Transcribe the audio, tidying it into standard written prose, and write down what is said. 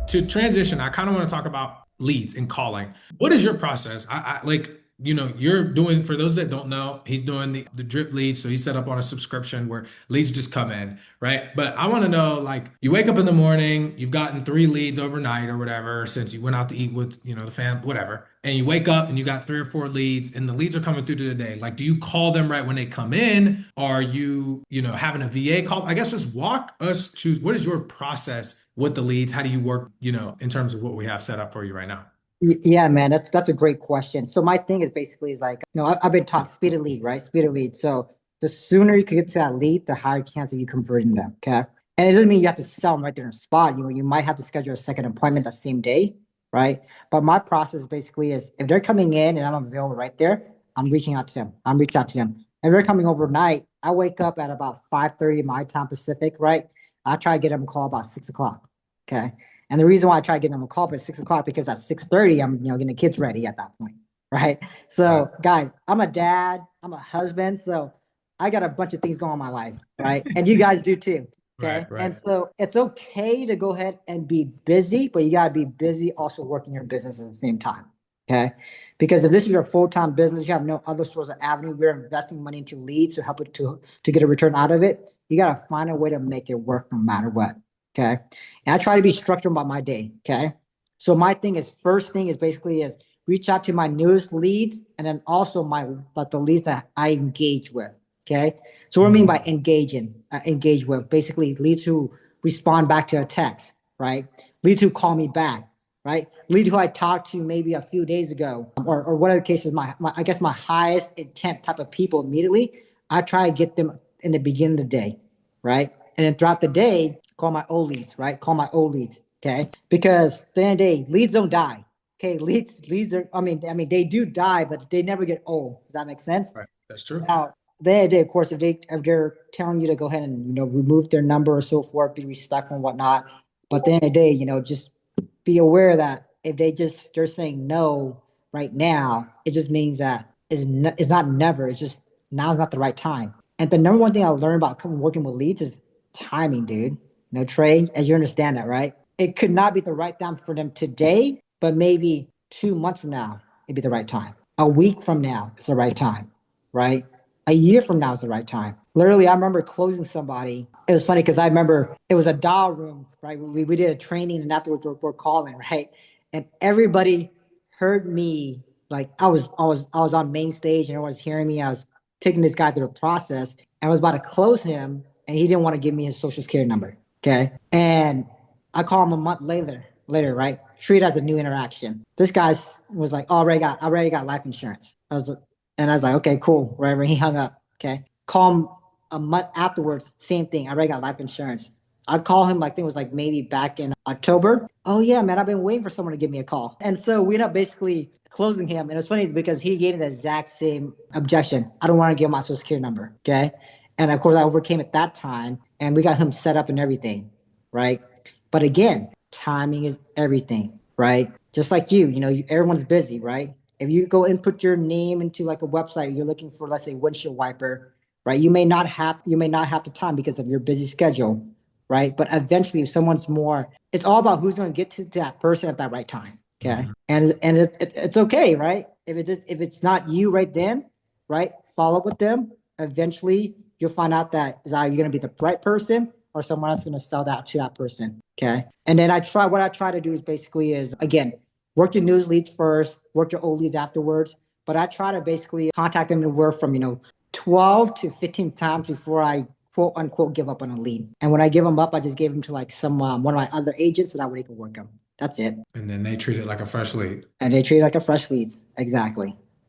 to transition, I kind of want to talk about leads and calling. What is your process? I like, you're doing, for those that don't know, he's doing the drip leads. So he's set up on a subscription where leads just come in, right? But I want to know, like, you wake up in the morning, you've gotten three leads overnight or whatever, since you went out to eat with, the fam, whatever. And you wake up and you got three or four leads and the leads are coming through to the day. Like, do you call them right when they come in? Are you, having a VA call? I guess just walk us to what is your process with the leads? How do you work, in terms of what we have set up for you right now? Yeah, man, that's a great question. So my thing is basically is like, I've been taught speed of lead, right? Speed of lead. So the sooner you can get to that lead, the higher chance of you converting them. Okay. And it doesn't mean you have to sell them right there on the spot. You might have to schedule a second appointment that same day, right? But my process basically is if they're coming in and I'm available right there, I'm reaching out to them. I'm reaching out to them. If they're coming overnight, I wake up at about 5:30 my time Pacific, right? I try to get them a call about 6 o'clock. Okay. And the reason why I try to get them a call at 6 o'clock because at 6:30, I'm getting the kids ready at that point. Right. Right. So guys, I'm a dad, I'm a husband. So I got a bunch of things going on in my life, right? And you guys do too. Right. Okay. Right. And so it's okay to go ahead and be busy, but you gotta be busy also working your business at the same time. Okay. Because if this is your full-time business, you have no other source of avenue, you're investing money into leads to help it to get a return out of it. You gotta find a way to make it work no matter what. Okay. And I try to be structured about my day. Okay. So my thing is first thing is basically is reach out to my newest leads and then also but the leads that I engage with. Okay. So what I mean Mhm. by engage with basically leads who respond back to a text, right? Leads who call me back, right? Lead who I talked to maybe a few days ago, or whatever the case is. I guess my highest intent type of people immediately. I try to get them in the beginning of the day, right? And then throughout the day, call my old leads, right? Call my old leads, okay? Because at the end of the day, leads don't die. Okay, leads are. I mean, they do die, but they never get old. Does that make sense? Right. That's true. Now, they of course, if they're telling you to go ahead and remove their number or so forth, be respectful and whatnot. But at the end of the day, just be aware that if they're saying no right now, it just means that it's not never. It's just now is not the right time. And the number one thing I learned about working with leads is timing, dude. Trey, as you understand that, right? It could not be the right time for them today, but maybe 2 months from now, it'd be the right time. A week from now, it's the right time, right? A year from now is the right time. Literally, I remember closing somebody. It was funny because I remember it was a dial room, right? We did a training and afterwards we're calling, right? And everybody heard me like I was on main stage and everyone was hearing me. I was taking this guy through the process and I was about to close him and he didn't want to give me his social security number. Okay. And I call him a month later, right? Treat it as a new interaction. This guy was like, oh, I already got life insurance. And I was like, okay, cool, whatever. He hung up. Okay. Call him a month afterwards, same thing. I already got life insurance. I call him like I think it was like maybe back in October. Oh yeah, man, I've been waiting for someone to give me a call. And so we ended up basically closing him. And it's funny because he gave me the exact same objection. I don't want to give my social security number. Okay. And of course I overcame it that time and we got him set up and everything. Right. But again, timing is everything, right? Just like everyone's busy, right? If you go and put your name into like a website, you're looking for, let's say, windshield wiper, right? You may not have the time because of your busy schedule, right? But eventually, if someone's more, it's all about who's going to get to that person at that right time. Okay, Mhm. and it's okay, right? If it's not you right then, right? Follow up with them. Eventually, you'll find out that is either you're going to be the right person or someone else going to sell that to that person. Okay, and then what I try to do is basically is again work your news leads first, work your old leads afterwards. But I try to basically contact them anywhere from 12 to 15 times before I quote unquote give up on a lead. And when I give them up, I just give them to like some one of my other agents so that way they can work them. That's it. And then they treat it like a fresh lead. And they treat it like a fresh leads. Exactly.